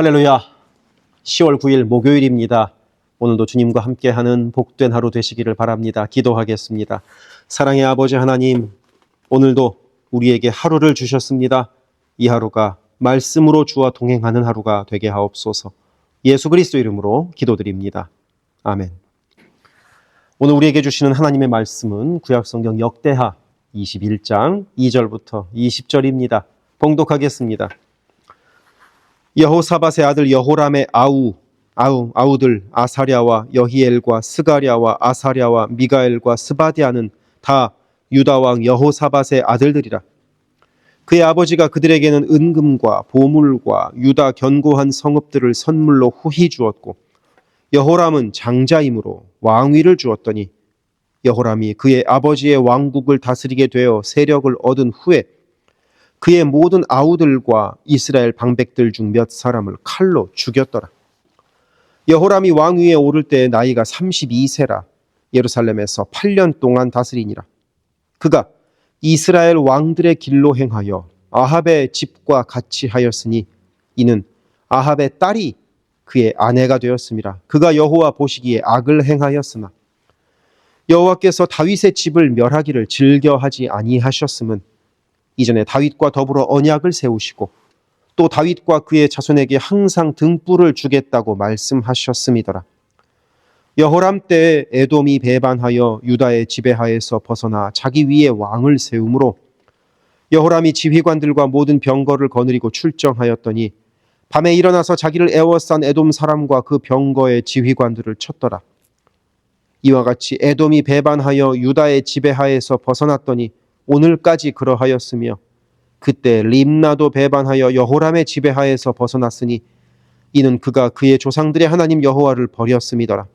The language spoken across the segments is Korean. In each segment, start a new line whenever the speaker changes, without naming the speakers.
할렐루야. 10월 9일 목요일입니다. 오늘도 주님과 함께하는 복된 하루 되시기를 바랍니다. 기도하겠습니다. 사랑의 아버지 하나님, 오늘도 우리에게 하루를 주셨습니다. 이 하루가 말씀으로 주와 동행하는 하루가 되게 하옵소서. 예수 그리스도 이름으로 기도드립니다. 아멘. 오늘 우리에게 주시는 하나님의 말씀은 구약성경 역대하 21장 2절부터 20절입니다. 봉독하겠습니다. 여호사밧의 아들 여호람의 아우들 아사랴와 여히엘과 스가랴와 아사랴와 미가엘과 스바디아는 다 유다왕 여호사밧의 아들들이라. 그의 아버지가 그들에게는 은금과 보물과 유다 견고한 성읍들을 선물로 후히 주었고, 여호람은 장자이므로 왕위를 주었더니 여호람이 그의 아버지의 왕국을 다스리게 되어 세력을 얻은 후에 그의 모든 아우들과 이스라엘 방백들 중 몇 사람을 칼로 죽였더라. 여호람이 왕위에 오를 때 나이가 32세라 예루살렘에서 8년 동안 다스리니라. 그가 이스라엘 왕들의 길로 행하여 아합의 집과 같이 하였으니 이는 아합의 딸이 그의 아내가 되었음이라. 그가 여호와 보시기에 악을 행하였으나 여호와께서 다윗의 집을 멸하기를 즐겨하지 아니하셨음은 이전에 다윗과 더불어 언약을 세우시고 또 다윗과 그의 자손에게 항상 등불을 주겠다고 말씀하셨음이더라. 여호람 때에 에돔이 배반하여 유다의 지배하에서 벗어나 자기 위에 왕을 세우므로 여호람이 지휘관들과 모든 병거를 거느리고 출정하였더니 밤에 일어나서 자기를 애워싼 에돔 사람과 그 병거의 지휘관들을 쳤더라. 이와 같이 에돔이 배반하여 유다의 지배하에서 벗어났더니 오늘까지 그러하였으며 그때 림나도 배반하여 여호람의 지배하에서 벗어났으니 이는 그가 그의 조상들의 하나님 여호와를 버렸음이더라.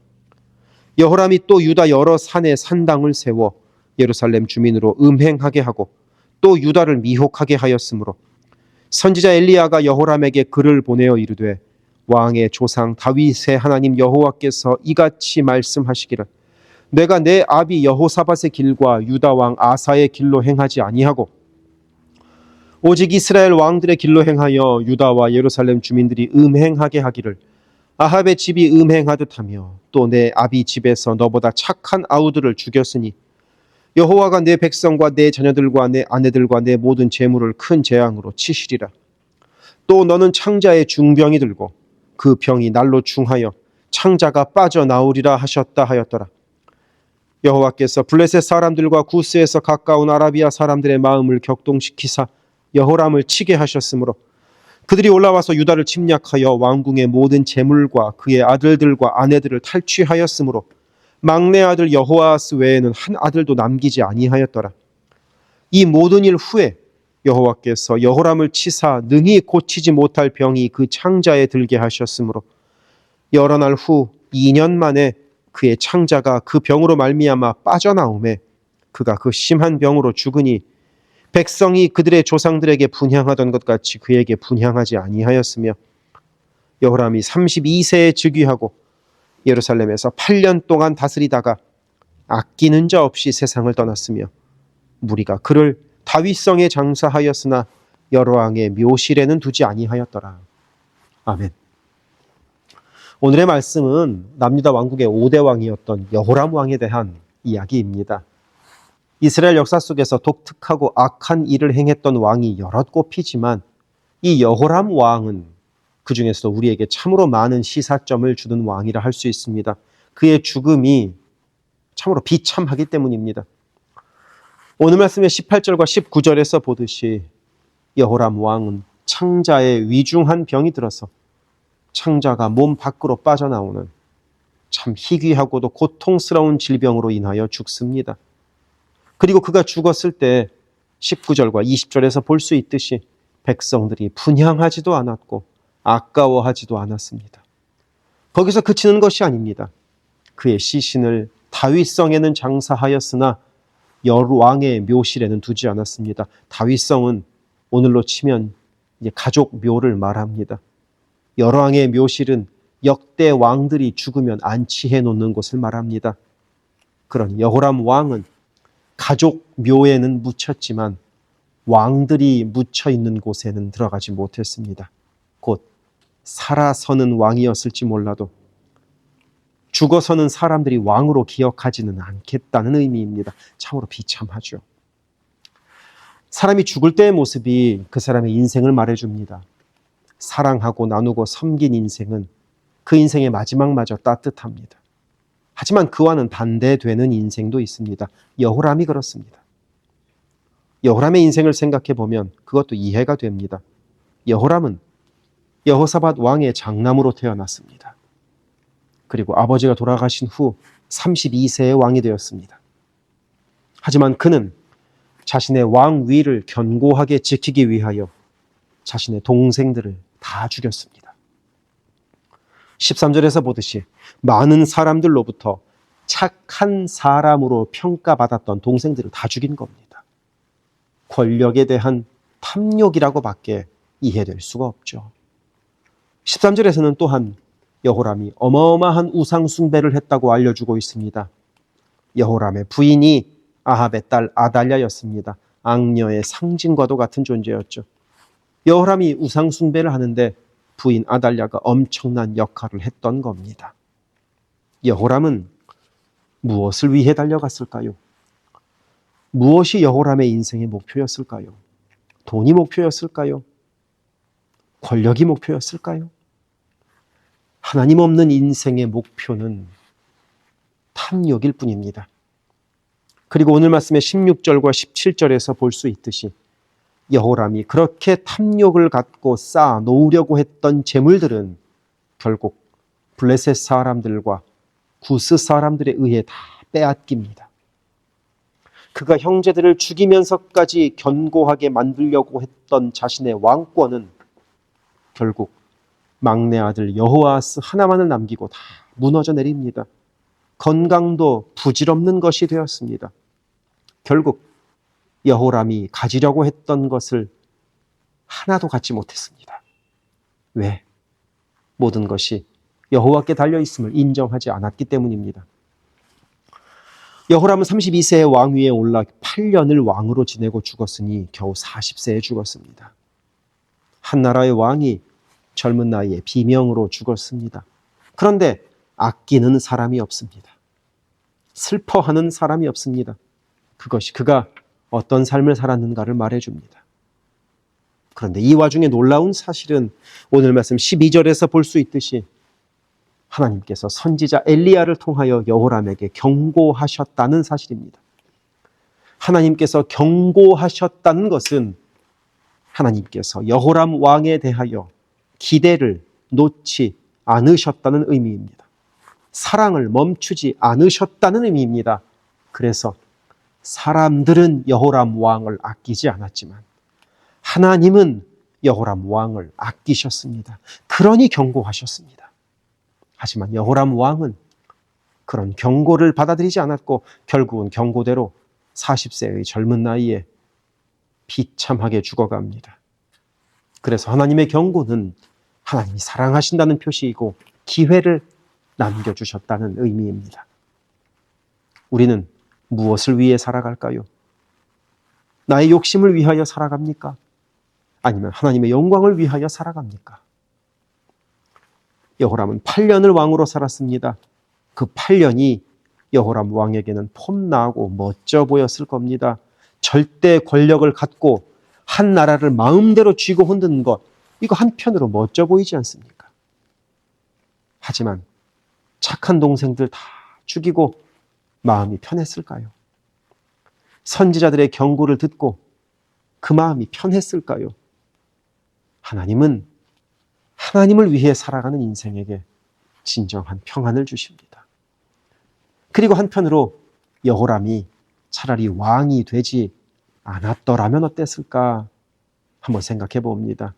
여호람이 또 유다 여러 산에 산당을 세워 예루살렘 주민으로 음행하게 하고 또 유다를 미혹하게 하였으므로 선지자 엘리야가 여호람에게 글을 보내어 이르되 왕의 조상 다윗의 하나님 여호와께서 이같이 말씀하시기를 내가 내 아비 여호사밧의 길과 유다 왕 아사의 길로 행하지 아니하고 오직 이스라엘 왕들의 길로 행하여 유다와 예루살렘 주민들이 음행하게 하기를 아합의 집이 음행하듯 하며 또 내 아비 집에서 너보다 착한 아우들을 죽였으니 여호와가 내 백성과 내 자녀들과 내 아내들과 내 모든 재물을 큰 재앙으로 치시리라. 또 너는 창자의 중병이 들고 그 병이 날로 중하여 창자가 빠져나오리라 하셨다 하였더라. 여호와께서 블레셋 사람들과 구스에서 가까운 아라비아 사람들의 마음을 격동시키사 여호람을 치게 하셨으므로 그들이 올라와서 유다를 침략하여 왕궁의 모든 재물과 그의 아들들과 아내들을 탈취하였으므로 막내 아들 여호아스 외에는 한 아들도 남기지 아니하였더라. 이 모든 일 후에 여호와께서 여호람을 치사 능히 고치지 못할 병이 그 창자에 들게 하셨으므로 여러 날 후 2년 만에 그의 창자가 그 병으로 말미암아 빠져나오매 그가 그 심한 병으로 죽으니 백성이 그들의 조상들에게 분향하던 것 같이 그에게 분향하지 아니하였으며 여호람이 32세에 즉위하고 예루살렘에서 8년 동안 다스리다가 아끼는 자 없이 세상을 떠났으며 무리가 그를 다윗성에 장사하였으나 여러 왕의 묘실에는 두지 아니하였더라. 아멘. 오늘의 말씀은 남유다 왕국의 5대 왕이었던 여호람 왕에 대한 이야기입니다. 이스라엘 역사 속에서 독특하고 악한 일을 행했던 왕이 여럿 꼽히지만 이 여호람 왕은 그 중에서도 우리에게 참으로 많은 시사점을 주는 왕이라 할 수 있습니다. 그의 죽음이 참으로 비참하기 때문입니다. 오늘 말씀의 18절과 19절에서 보듯이 여호람 왕은 창자에 위중한 병이 들어서 창자가 몸 밖으로 빠져나오는 참 희귀하고도 고통스러운 질병으로 인하여 죽습니다. 그리고 그가 죽었을 때 19절과 20절에서 볼 수 있듯이 백성들이 분향하지도 않았고 아까워하지도 않았습니다. 거기서 그치는 것이 아닙니다. 그의 시신을 다윗성에는 장사하였으나 여러 왕의 묘실에는 두지 않았습니다. 다윗성은 오늘로 치면 이제 가족 묘를 말합니다. 여러 왕의 묘실은 역대 왕들이 죽으면 안치해 놓는 곳을 말합니다. 그러니 여호람 왕은 가족 묘에는 묻혔지만 왕들이 묻혀 있는 곳에는 들어가지 못했습니다. 곧 살아서는 왕이었을지 몰라도 죽어서는 사람들이 왕으로 기억하지는 않겠다는 의미입니다. 참으로 비참하죠. 사람이 죽을 때의 모습이 그 사람의 인생을 말해줍니다. 사랑하고 나누고 섬긴 인생은 그 인생의 마지막마저 따뜻합니다. 하지만 그와는 반대되는 인생도 있습니다. 여호람이 그렇습니다. 여호람의 인생을 생각해 보면 그것도 이해가 됩니다. 여호람은 여호사밧 왕의 장남으로 태어났습니다. 그리고 아버지가 돌아가신 후 32세의 왕이 되었습니다. 하지만 그는 자신의 왕위를 견고하게 지키기 위하여 자신의 동생들을 다 죽였습니다. 13절에서 보듯이 많은 사람들로부터 착한 사람으로 평가받았던 동생들을 다 죽인 겁니다. 권력에 대한 탐욕이라고밖에 이해될 수가 없죠. 13절에서는 또한 여호람이 어마어마한 우상 숭배를 했다고 알려주고 있습니다. 여호람의 부인이 아합의 딸 아달랴였습니다. 악녀의 상징과도 같은 존재였죠. 여호람이 우상 숭배를 하는데 부인 아달랴가 엄청난 역할을 했던 겁니다. 여호람은 무엇을 위해 달려갔을까요? 무엇이 여호람의 인생의 목표였을까요? 돈이 목표였을까요? 권력이 목표였을까요? 하나님 없는 인생의 목표는 탐욕일 뿐입니다. 그리고 오늘 말씀의 16절과 17절에서 볼 수 있듯이 여호람이 그렇게 탐욕을 갖고 쌓아 놓으려고 했던 재물들은 결국 블레셋 사람들과 구스 사람들에 의해 다 빼앗깁니다. 그가 형제들을 죽이면서까지 견고하게 만들려고 했던 자신의 왕권은 결국 막내 아들 여호아스 하나만을 남기고 다 무너져 내립니다. 건강도 부질없는 것이 되었습니다. 결국 여호람이 가지려고 했던 것을 하나도 갖지 못했습니다. 왜? 모든 것이 여호와께 달려있음을 인정하지 않았기 때문입니다. 여호람은 32세의 왕위에 올라 8년을 왕으로 지내고 죽었으니 겨우 40세에 죽었습니다. 한 나라의 왕이 젊은 나이에 비명으로 죽었습니다. 그런데 아끼는 사람이 없습니다. 슬퍼하는 사람이 없습니다. 그것이 그가 어떤 삶을 살았는가를 말해줍니다. 그런데 이 와중에 놀라운 사실은 오늘 말씀 12절에서 볼 수 있듯이 하나님께서 선지자 엘리야를 통하여 여호람에게 경고하셨다는 사실입니다. 하나님께서 경고하셨다는 것은 하나님께서 여호람 왕에 대하여 기대를 놓지 않으셨다는 의미입니다. 사랑을 멈추지 않으셨다는 의미입니다. 그래서 사람들은 여호람 왕을 아끼지 않았지만 하나님은 여호람 왕을 아끼셨습니다. 그러니 경고하셨습니다. 하지만 여호람 왕은 그런 경고를 받아들이지 않았고 결국은 경고대로 40세의 젊은 나이에 비참하게 죽어갑니다. 그래서 하나님의 경고는 하나님이 사랑하신다는 표시이고 기회를 남겨주셨다는 의미입니다. 우리는 무엇을 위해 살아갈까요? 나의 욕심을 위하여 살아갑니까? 아니면 하나님의 영광을 위하여 살아갑니까? 여호람은 8년을 왕으로 살았습니다. 그 8년이 여호람 왕에게는 폼나고 멋져 보였을 겁니다. 절대 권력을 갖고 한 나라를 마음대로 쥐고 흔드는 것, 이거 한편으로 멋져 보이지 않습니까? 하지만 착한 동생들 다 죽이고 마음이 편했을까요? 선지자들의 경고를 듣고 그 마음이 편했을까요? 하나님은 하나님을 위해 살아가는 인생에게 진정한 평안을 주십니다. 그리고 한편으로 여호람이 차라리 왕이 되지 않았더라면 어땠을까 한번 생각해 봅니다.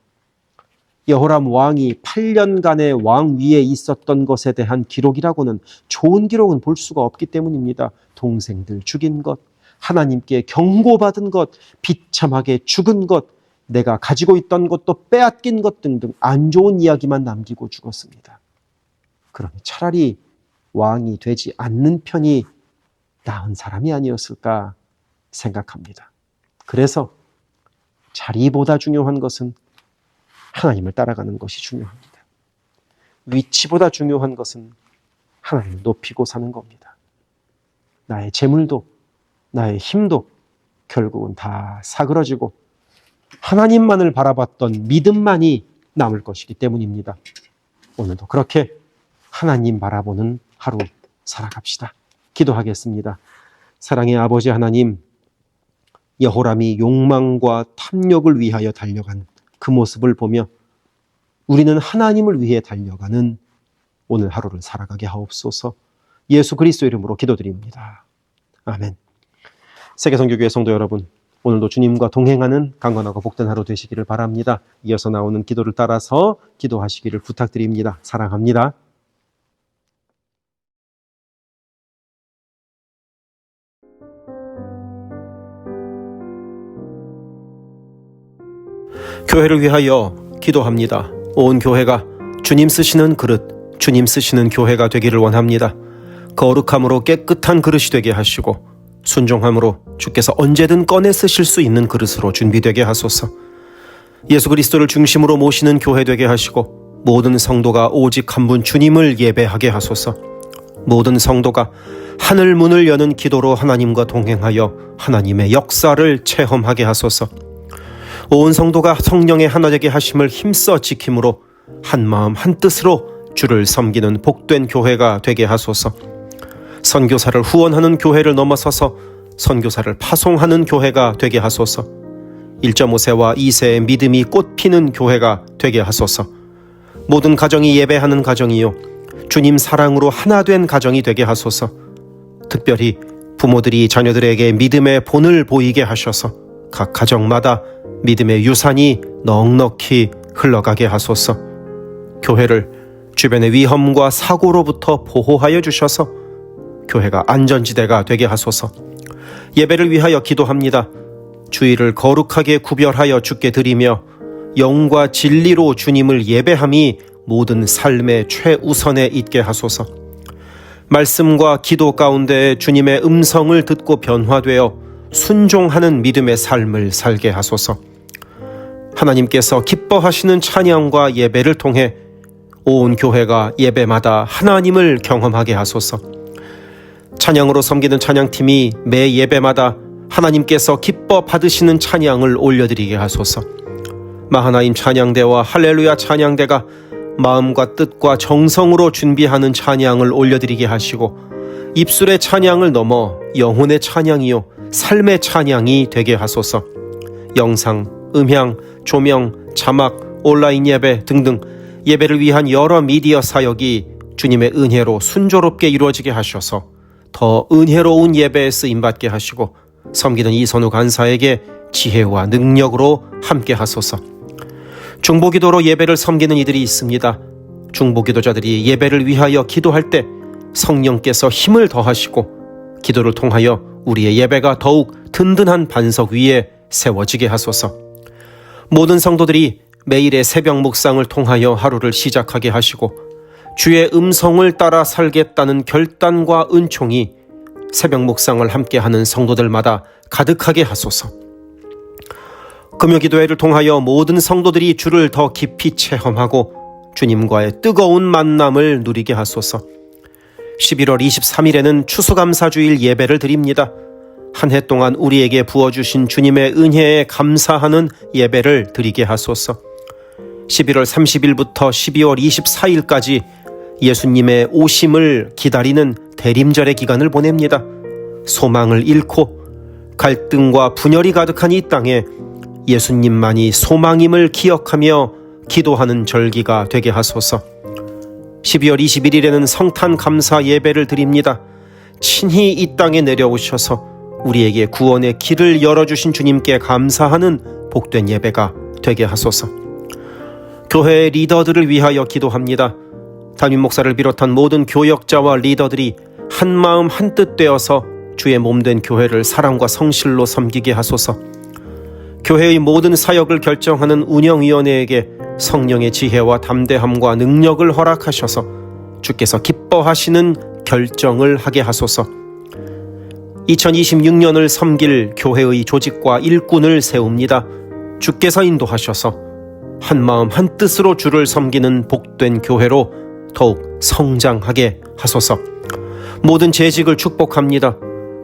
여호람 왕이 8년간의 왕위에 있었던 것에 대한 기록이라고는 좋은 기록은 볼 수가 없기 때문입니다. 동생들 죽인 것, 하나님께 경고받은 것, 비참하게 죽은 것, 내가 가지고 있던 것도 빼앗긴 것 등등 안 좋은 이야기만 남기고 죽었습니다. 그러니 차라리 왕이 되지 않는 편이 나은 사람이 아니었을까 생각합니다. 그래서 자리보다 중요한 것은 하나님을 따라가는 것이 중요합니다. 위치보다 중요한 것은 하나님을 높이고 사는 겁니다. 나의 재물도 나의 힘도 결국은 다 사그러지고 하나님만을 바라봤던 믿음만이 남을 것이기 때문입니다. 오늘도 그렇게 하나님 바라보는 하루 살아갑시다. 기도하겠습니다. 사랑의 아버지 하나님, 여호람이 욕망과 탐욕을 위하여 달려간 그 모습을 보며 우리는 하나님을 위해 달려가는 오늘 하루를 살아가게 하옵소서. 예수 그리스도 이름으로 기도드립니다. 아멘. 세계선교교회 성도 여러분, 오늘도 주님과 동행하는 강건하고 복된 하루 되시기를 바랍니다. 이어서 나오는 기도를 따라서 기도하시기를 부탁드립니다. 사랑합니다. 교회를 위하여 기도합니다. 온 교회가 주님 쓰시는 그릇, 주님 쓰시는 교회가 되기를 원합니다. 거룩함으로 깨끗한 그릇이 되게 하시고 순종함으로 주께서 언제든 꺼내 쓰실 수 있는 그릇으로 준비되게 하소서. 예수 그리스도를 중심으로 모시는 교회 되게 하시고 모든 성도가 오직 한 분 주님을 예배하게 하소서. 모든 성도가 하늘 문을 여는 기도로 하나님과 동행하여 하나님의 역사를 체험하게 하소서. 온 성도가 성령의 하나 되게 하심을 힘써 지킴으로 한 마음 한 뜻으로 주를 섬기는 복된 교회가 되게 하소서. 선교사를 후원하는 교회를 넘어서서 선교사를 파송하는 교회가 되게 하소서. 1.5세와 2세의 믿음이 꽃피는 교회가 되게 하소서. 모든 가정이 예배하는 가정이요 주님 사랑으로 하나 된 가정이 되게 하소서. 특별히 부모들이 자녀들에게 믿음의 본을 보이게 하셔서 각 가정마다 믿음의 유산이 넉넉히 흘러가게 하소서. 교회를 주변의 위험과 사고로부터 보호하여 주셔서 교회가 안전지대가 되게 하소서. 예배를 위하여 기도합니다. 주일을 거룩하게 구별하여 주께 드리며 영과 진리로 주님을 예배함이 모든 삶의 최우선에 있게 하소서. 말씀과 기도 가운데 주님의 음성을 듣고 변화되어 순종하는 믿음의 삶을 살게 하소서. 하나님께서 기뻐하시는 찬양과 예배를 통해 온 교회가 예배마다 하나님을 경험하게 하소서. 찬양으로 섬기는 찬양팀이 매 예배마다 하나님께서 기뻐 받으시는 찬양을 올려드리게 하소서. 마하나임 찬양대와 할렐루야 찬양대가 마음과 뜻과 정성으로 준비하는 찬양을 올려드리게 하시고 입술의 찬양을 넘어 영혼의 찬양이요 삶의 찬양이 되게 하소서. 영상, 음향, 조명, 자막, 온라인 예배 등등 예배를 위한 여러 미디어 사역이 주님의 은혜로 순조롭게 이루어지게 하셔서 더 은혜로운 예배에 쓰임받게 하시고 섬기는 이선우 간사에게 지혜와 능력으로 함께 하소서. 중보기도로 예배를 섬기는 이들이 있습니다. 중보기도자들이 예배를 위하여 기도할 때 성령께서 힘을 더하시고 기도를 통하여 우리의 예배가 더욱 든든한 반석 위에 세워지게 하소서. 모든 성도들이 매일의 새벽 묵상을 통하여 하루를 시작하게 하시고 주의 음성을 따라 살겠다는 결단과 은총이 새벽 묵상을 함께하는 성도들마다 가득하게 하소서. 금요기도회를 통하여 모든 성도들이 주를 더 깊이 체험하고 주님과의 뜨거운 만남을 누리게 하소서. 11월 23일에는 추수감사주일 예배를 드립니다. 한 해 동안 우리에게 부어주신 주님의 은혜에 감사하는 예배를 드리게 하소서. 11월 30일부터 12월 24일까지 예수님의 오심을 기다리는 대림절의 기간을 보냅니다. 소망을 잃고 갈등과 분열이 가득한 이 땅에 예수님만이 소망임을 기억하며 기도하는 절기가 되게 하소서. 12월 21일에는 성탄 감사 예배를 드립니다. 친히 이 땅에 내려오셔서 우리에게 구원의 길을 열어주신 주님께 감사하는 복된 예배가 되게 하소서. 교회의 리더들을 위하여 기도합니다. 담임 목사를 비롯한 모든 교역자와 리더들이 한마음 한뜻 되어서 주의 몸된 교회를 사랑과 성실로 섬기게 하소서. 교회의 모든 사역을 결정하는 운영위원회에게 성령의 지혜와 담대함과 능력을 허락하셔서 주께서 기뻐하시는 결정을 하게 하소서. 2026년을 섬길 교회의 조직과 일꾼을 세웁니다. 주께서 인도하셔서 한마음 한뜻으로 주를 섬기는 복된 교회로 더욱 성장하게 하소서. 모든 재직을 축복합니다.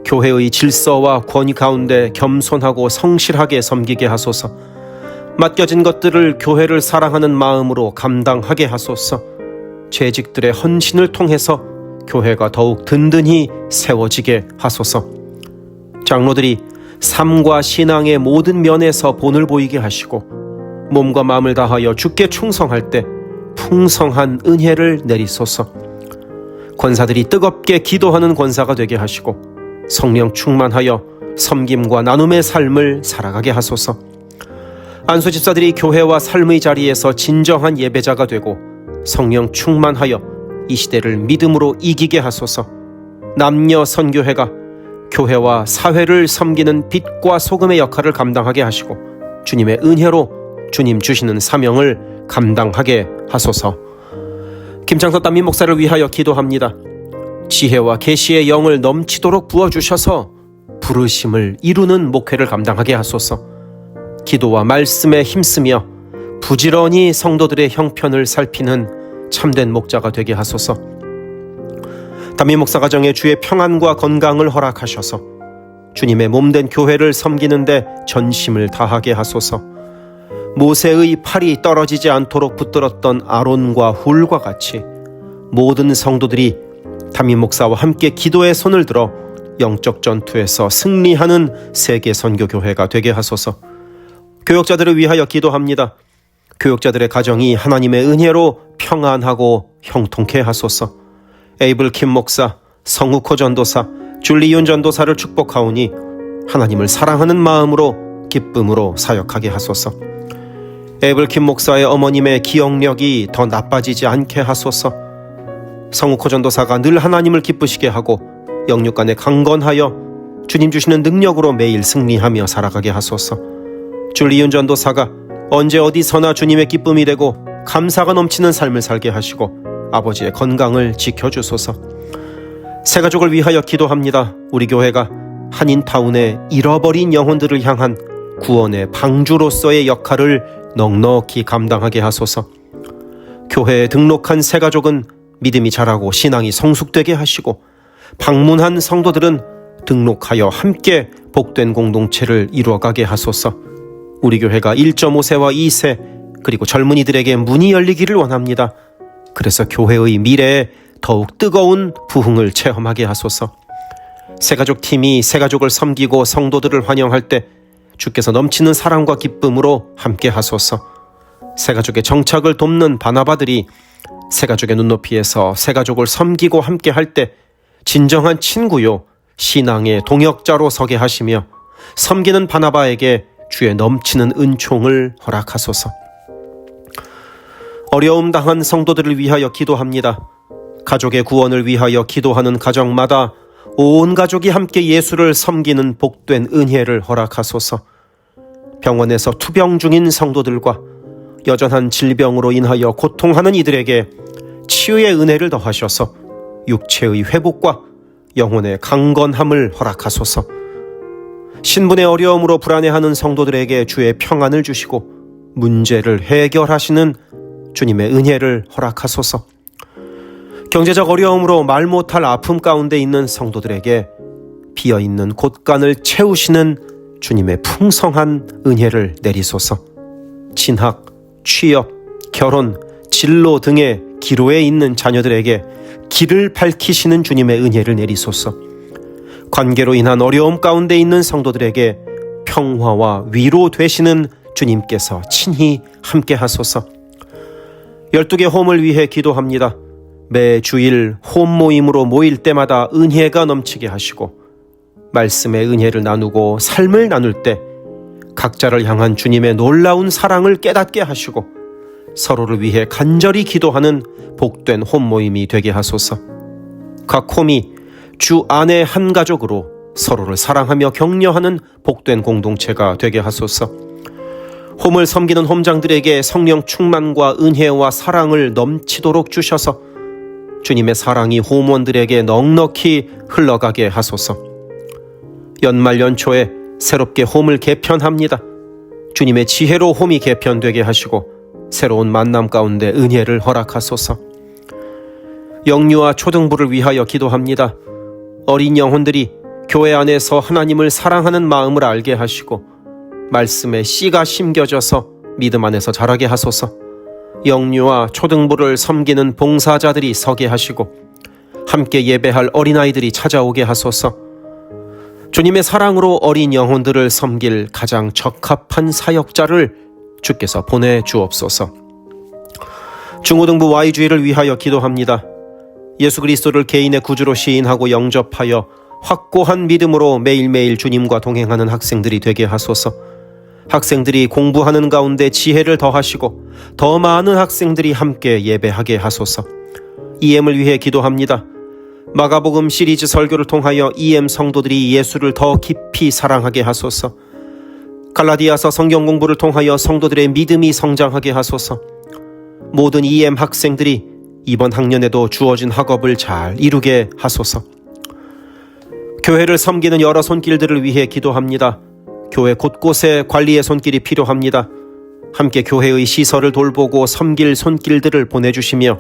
교회의 질서와 권위 가운데 겸손하고 성실하게 섬기게 하소서. 맡겨진 것들을 교회를 사랑하는 마음으로 감당하게 하소서. 재직들의 헌신을 통해서 교회가 더욱 든든히 세워지게 하소서. 장로들이 삶과 신앙의 모든 면에서 본을 보이게 하시고 몸과 마음을 다하여 주께 충성할 때 풍성한 은혜를 내리소서. 권사들이 뜨겁게 기도하는 권사가 되게 하시고 성령 충만하여 섬김과 나눔의 삶을 살아가게 하소서. 안수 집사들이 교회와 삶의 자리에서 진정한 예배자가 되고 성령 충만하여 이 시대를 믿음으로 이기게 하소서. 남녀 선교회가 교회와 사회를 섬기는 빛과 소금의 역할을 감당하게 하시고 주님의 은혜로 주님 주시는 사명을 감당하게 하소서. 김창섭 담임 목사를 위하여 기도합니다. 지혜와 계시의 영을 넘치도록 부어주셔서 부르심을 이루는 목회를 감당하게 하소서. 기도와 말씀에 힘쓰며 부지런히 성도들의 형편을 살피는 참된 목자가 되게 하소서. 담임 목사 가정에 주의 평안과 건강을 허락하셔서 주님의 몸된 교회를 섬기는데 전심을 다하게 하소서. 모세의 팔이 떨어지지 않도록 붙들었던 아론과 훌과 같이 모든 성도들이 담임 목사와 함께 기도의 손을 들어 영적 전투에서 승리하는 세계 선교교회가 되게 하소서. 교역자들을 위하여 기도합니다. 교역자들의 가정이 하나님의 은혜로 평안하고 형통케 하소서. 에이블 킴 목사, 성욱호 전도사, 줄리윤 전도사를 축복하오니 하나님을 사랑하는 마음으로 기쁨으로 사역하게 하소서. 에이블 킴 목사의 어머님의 기억력이 더 나빠지지 않게 하소서. 성욱호 전도사가 늘 하나님을 기쁘시게 하고 영육간에 강건하여 주님 주시는 능력으로 매일 승리하며 살아가게 하소서. 줄리윤 전도사가 언제 어디서나 주님의 기쁨이 되고 감사가 넘치는 삶을 살게 하시고 아버지의 건강을 지켜주소서. 새가족을 위하여 기도합니다. 우리 교회가 한인타운의 잃어버린 영혼들을 향한 구원의 방주로서의 역할을 넉넉히 감당하게 하소서. 교회에 등록한 새가족은 믿음이 자라고 신앙이 성숙되게 하시고 방문한 성도들은 등록하여 함께 복된 공동체를 이루어가게 하소서. 우리 교회가 1.5세와 2세 그리고 젊은이들에게 문이 열리기를 원합니다. 그래서 교회의 미래에 더욱 뜨거운 부흥을 체험하게 하소서. 새가족 팀이 새가족을 섬기고 성도들을 환영할 때 주께서 넘치는 사랑과 기쁨으로 함께 하소서. 새가족의 정착을 돕는 바나바들이 새가족의 눈높이에서 새가족을 섬기고 함께 할 때 진정한 친구요 신앙의 동역자로 서게 하시며 섬기는 바나바에게 주의 넘치는 은총을 허락하소서. 어려움 당한 성도들을 위하여 기도합니다. 가족의 구원을 위하여 기도하는 가정마다 온 가족이 함께 예수를 섬기는 복된 은혜를 허락하소서. 병원에서 투병 중인 성도들과 여전한 질병으로 인하여 고통하는 이들에게 치유의 은혜를 더하셔서 육체의 회복과 영혼의 강건함을 허락하소서. 신분의 어려움으로 불안해하는 성도들에게 주의 평안을 주시고 문제를 해결하시는 주님의 은혜를 허락하소서. 경제적 어려움으로 말 못할 아픔 가운데 있는 성도들에게 비어있는 곳간을 채우시는 주님의 풍성한 은혜를 내리소서. 진학, 취업, 결혼, 진로 등의 기로에 있는 자녀들에게 길을 밝히시는 주님의 은혜를 내리소서. 관계로 인한 어려움 가운데 있는 성도들에게 평화와 위로 되시는 주님께서 친히 함께 하소서. 12개 홈을 위해 기도합니다. 매 주일 홈 모임으로 모일 때마다 은혜가 넘치게 하시고 말씀의 은혜를 나누고 삶을 나눌 때 각자를 향한 주님의 놀라운 사랑을 깨닫게 하시고 서로를 위해 간절히 기도하는 복된 홈 모임이 되게 하소서. 각 홈이 주 안의 한 가족으로 서로를 사랑하며 격려하는 복된 공동체가 되게 하소서. 홈을 섬기는 홈장들에게 성령 충만과 은혜와 사랑을 넘치도록 주셔서 주님의 사랑이 홈원들에게 넉넉히 흘러가게 하소서. 연말 연초에 새롭게 홈을 개편합니다. 주님의 지혜로 홈이 개편되게 하시고 새로운 만남 가운데 은혜를 허락하소서. 영유아 초등부를 위하여 기도합니다. 어린 영혼들이 교회 안에서 하나님을 사랑하는 마음을 알게 하시고 말씀에 씨가 심겨져서 믿음 안에서 자라게 하소서. 영유아 초등부를 섬기는 봉사자들이 서게 하시고 함께 예배할 어린아이들이 찾아오게 하소서. 주님의 사랑으로 어린 영혼들을 섬길 가장 적합한 사역자를 주께서 보내주옵소서. 중고등부 Y주일을 위하여 기도합니다. 예수 그리스도를 개인의 구주로 시인하고 영접하여 확고한 믿음으로 매일매일 주님과 동행하는 학생들이 되게 하소서. 학생들이 공부하는 가운데 지혜를 더하시고 더 많은 학생들이 함께 예배하게 하소서. EM을 위해 기도합니다. 마가복음 시리즈 설교를 통하여 EM 성도들이 예수를 더 깊이 사랑하게 하소서. 갈라디아서 성경 공부를 통하여 성도들의 믿음이 성장하게 하소서. 모든 EM 학생들이 이번 학년에도 주어진 학업을 잘 이루게 하소서. 교회를 섬기는 여러 손길들을 위해 기도합니다. 교회 곳곳에 관리의 손길이 필요합니다. 함께 교회의 시설을 돌보고 섬길 손길들을 보내주시며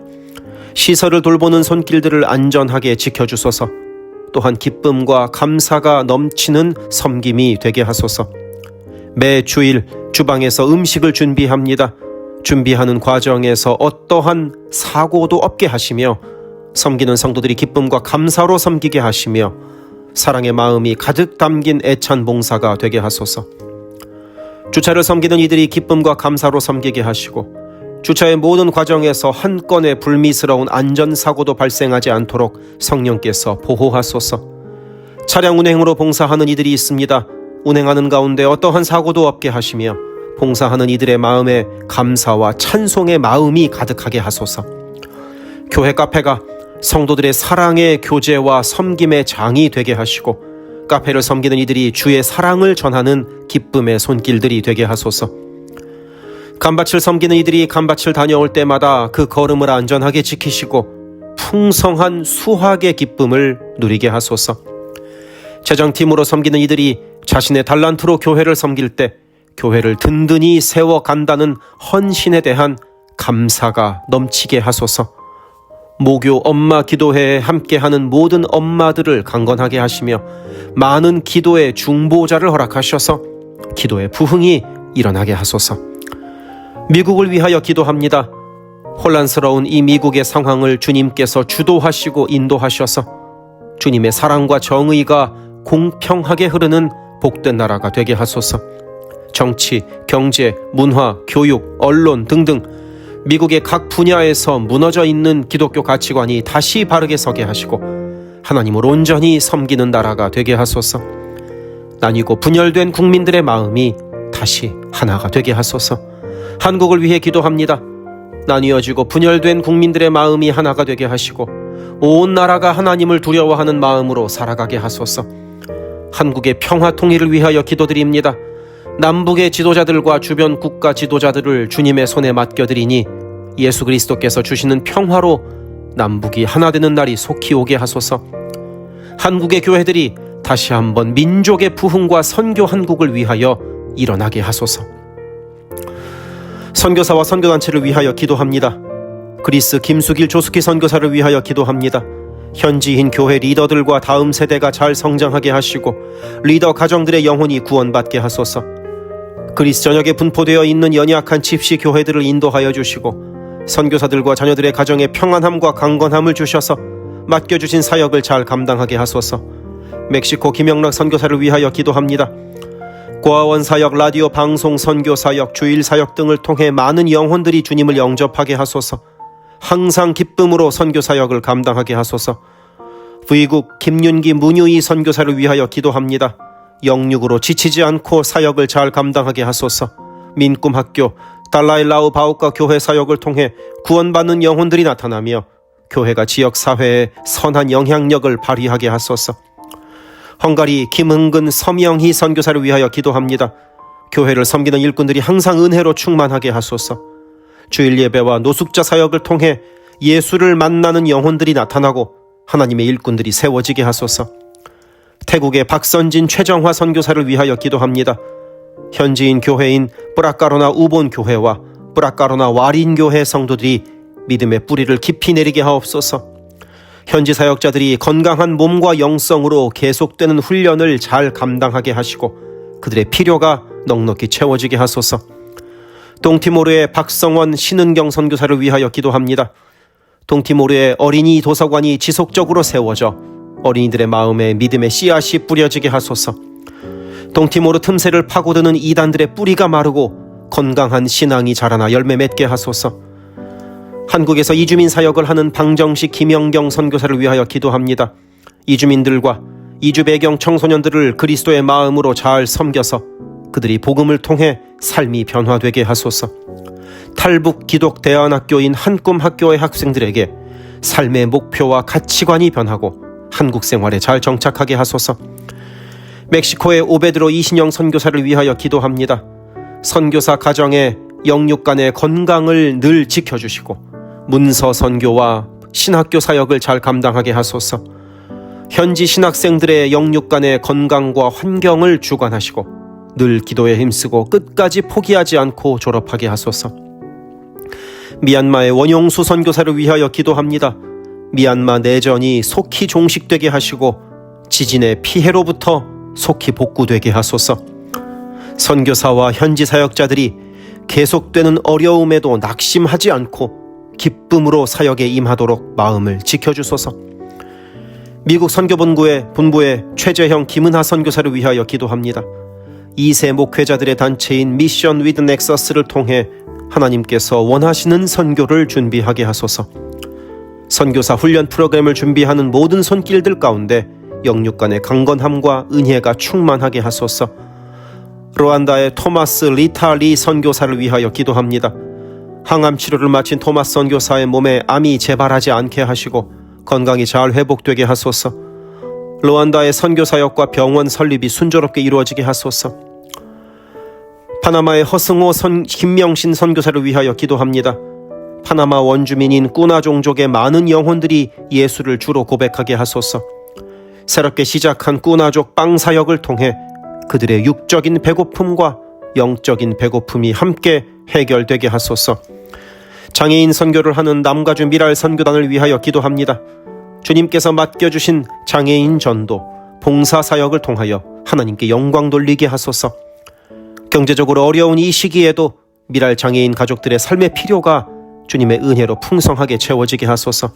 시설을 돌보는 손길들을 안전하게 지켜주소서. 또한 기쁨과 감사가 넘치는 섬김이 되게 하소서. 매 주일 주방에서 음식을 준비합니다. 준비하는 과정에서 어떠한 사고도 없게 하시며 섬기는 성도들이 기쁨과 감사로 섬기게 하시며 사랑의 마음이 가득 담긴 애찬 봉사가 되게 하소서. 주차를 섬기는 이들이 기쁨과 감사로 섬기게 하시고 주차의 모든 과정에서 한 건의 불미스러운 안전사고도 발생하지 않도록 성령께서 보호하소서. 차량 운행으로 봉사하는 이들이 있습니다. 운행하는 가운데 어떠한 사고도 없게 하시며 봉사하는 이들의 마음에 감사와 찬송의 마음이 가득하게 하소서. 교회 카페가 성도들의 사랑의 교제와 섬김의 장이 되게 하시고 카페를 섬기는 이들이 주의 사랑을 전하는 기쁨의 손길들이 되게 하소서. 간밭을 섬기는 이들이 간밭을 다녀올 때마다 그 걸음을 안전하게 지키시고 풍성한 수확의 기쁨을 누리게 하소서. 재정팀으로 섬기는 이들이 자신의 달란트로 교회를 섬길 때 교회를 든든히 세워간다는 헌신에 대한 감사가 넘치게 하소서. 모교 엄마 기도회에 함께하는 모든 엄마들을 강건하게 하시며 많은 기도의 중보자를 허락하셔서 기도의 부흥이 일어나게 하소서. 미국을 위하여 기도합니다. 혼란스러운 이 미국의 상황을 주님께서 주도하시고 인도하셔서 주님의 사랑과 정의가 공평하게 흐르는 복된 나라가 되게 하소서. 정치, 경제, 문화, 교육, 언론 등등 미국의 각 분야에서 무너져 있는 기독교 가치관이 다시 바르게 서게 하시고 하나님을 온전히 섬기는 나라가 되게 하소서. 나뉘고 분열된 국민들의 마음이 다시 하나가 되게 하소서. 한국을 위해 기도합니다. 나뉘어지고 분열된 국민들의 마음이 하나가 되게 하시고 온 나라가 하나님을 두려워하는 마음으로 살아가게 하소서. 한국의 평화 통일을 위하여 기도드립니다. 남북의 지도자들과 주변 국가 지도자들을 주님의 손에 맡겨드리니 예수 그리스도께서 주시는 평화로 남북이 하나 되는 날이 속히 오게 하소서. 한국의 교회들이 다시 한번 민족의 부흥과 선교 한국을 위하여 일어나게 하소서. 선교사와 선교단체를 위하여 기도합니다. 그리스 김수길 조숙희 선교사를 위하여 기도합니다. 현지인 교회 리더들과 다음 세대가 잘 성장하게 하시고 리더 가정들의 영혼이 구원받게 하소서. 그리스 전역에 분포되어 있는 연약한 집시 교회들을 인도하여 주시고 선교사들과 자녀들의 가정에 평안함과 강건함을 주셔서 맡겨주신 사역을 잘 감당하게 하소서. 멕시코 김영락 선교사를 위하여 기도합니다. 고아원 사역, 라디오 방송, 선교 사역, 주일 사역 등을 통해 많은 영혼들이 주님을 영접하게 하소서. 항상 기쁨으로 선교 사역을 감당하게 하소서. 부이국 김윤기 문유희 선교사를 위하여 기도합니다. 영육으로 지치지 않고 사역을 잘 감당하게 하소서. 민꿈학교, 달라일라우 바오카 교회 사역을 통해 구원받는 영혼들이 나타나며 교회가 지역사회에 선한 영향력을 발휘하게 하소서. 헝가리 김흥근 서명희 선교사를 위하여 기도합니다. 교회를 섬기는 일꾼들이 항상 은혜로 충만하게 하소서. 주일 예배와 노숙자 사역을 통해 예수를 만나는 영혼들이 나타나고 하나님의 일꾼들이 세워지게 하소서. 태국의 박선진 최정화 선교사를 위하여 기도합니다. 현지인 교회인 뿌라카로나 우본 교회와 뿌라카로나 와린 교회 성도들이 믿음의 뿌리를 깊이 내리게 하옵소서. 현지 사역자들이 건강한 몸과 영성으로 계속되는 훈련을 잘 감당하게 하시고 그들의 필요가 넉넉히 채워지게 하소서. 동티모르의 박성원 신은경 선교사를 위하여 기도합니다. 동티모르의 어린이 도서관이 지속적으로 세워져 어린이들의 마음에 믿음의 씨앗이 뿌려지게 하소서. 동티모르 틈새를 파고드는 이단들의 뿌리가 마르고 건강한 신앙이 자라나 열매 맺게 하소서. 한국에서 이주민 사역을 하는 방정식 김영경 선교사를 위하여 기도합니다. 이주민들과 이주 배경 청소년들을 그리스도의 마음으로 잘 섬겨서 그들이 복음을 통해 삶이 변화되게 하소서. 탈북 기독 대안학교인 한꿈학교의 학생들에게 삶의 목표와 가치관이 변하고 한국 생활에 잘 정착하게 하소서. 멕시코의 오베드로 이신영 선교사를 위하여 기도합니다. 선교사 가정의 영육 간의 건강을 늘 지켜주시고 문서 선교와 신학교 사역을 잘 감당하게 하소서. 현지 신학생들의 영육 간의 건강과 환경을 주관하시고 늘 기도에 힘쓰고 끝까지 포기하지 않고 졸업하게 하소서. 미얀마의 원용수 선교사를 위하여 기도합니다. 미얀마 내전이 속히 종식되게 하시고 지진의 피해로부터 속히 복구되게 하소서. 선교사와 현지 사역자들이 계속되는 어려움에도 낙심하지 않고 기쁨으로 사역에 임하도록 마음을 지켜주소서. 미국 선교본부의 최재형 김은하 선교사를 위하여 기도합니다. 2세 목회자들의 단체인 미션 위드 넥서스를 통해 하나님께서 원하시는 선교를 준비하게 하소서. 선교사 훈련 프로그램을 준비하는 모든 손길들 가운데 영육 간의 강건함과 은혜가 충만하게 하소서. 루안다의 토마스 리타 리 선교사를 위하여 기도합니다. 항암 치료를 마친 토마스 선교사의 몸에 암이 재발하지 않게 하시고 건강이 잘 회복되게 하소서. 루안다의 선교사역과 병원 설립이 순조롭게 이루어지게 하소서. 파나마의 허승호 김명신 선교사를 위하여 기도합니다. 파나마 원주민인 꾸나 종족의 많은 영혼들이 예수를 주로 고백하게 하소서. 새롭게 시작한 꾸나족 빵사역을 통해 그들의 육적인 배고픔과 영적인 배고픔이 함께 해결되게 하소서. 장애인 선교를 하는 남가주 미랄 선교단을 위하여 기도합니다. 주님께서 맡겨주신 장애인 전도, 봉사사역을 통하여 하나님께 영광 돌리게 하소서. 경제적으로 어려운 이 시기에도 미랄 장애인 가족들의 삶의 필요가 주님의 은혜로 풍성하게 채워지게 하소서.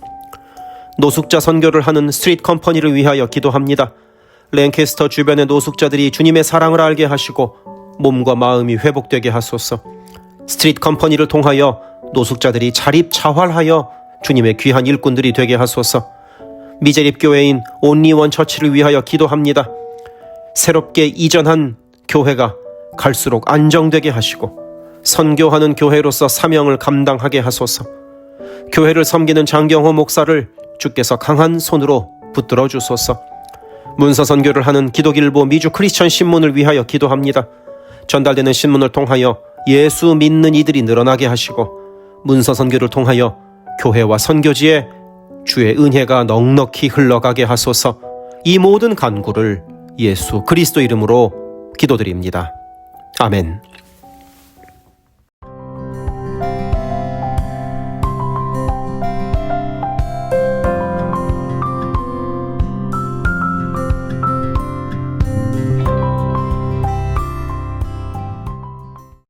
노숙자 선교를 하는 스트리트 컴퍼니를 위하여 기도합니다. 랭캐스터 주변의 노숙자들이 주님의 사랑을 알게 하시고 몸과 마음이 회복되게 하소서. 스트리트 컴퍼니를 통하여 노숙자들이 자립자활하여 주님의 귀한 일꾼들이 되게 하소서. 미제립교회인 온리원 처치를 위하여 기도합니다. 새롭게 이전한 교회가 갈수록 안정되게 하시고 선교하는 교회로서 사명을 감당하게 하소서. 교회를 섬기는 장경호 목사를 주께서 강한 손으로 붙들어 주소서. 문서 선교를 하는 기독일보 미주 크리스천 신문을 위하여 기도합니다. 전달되는 신문을 통하여 예수 믿는 이들이 늘어나게 하시고 문서 선교를 통하여 교회와 선교지에 주의 은혜가 넉넉히 흘러가게 하소서. 이 모든 간구를 예수 그리스도 이름으로 기도드립니다. 아멘.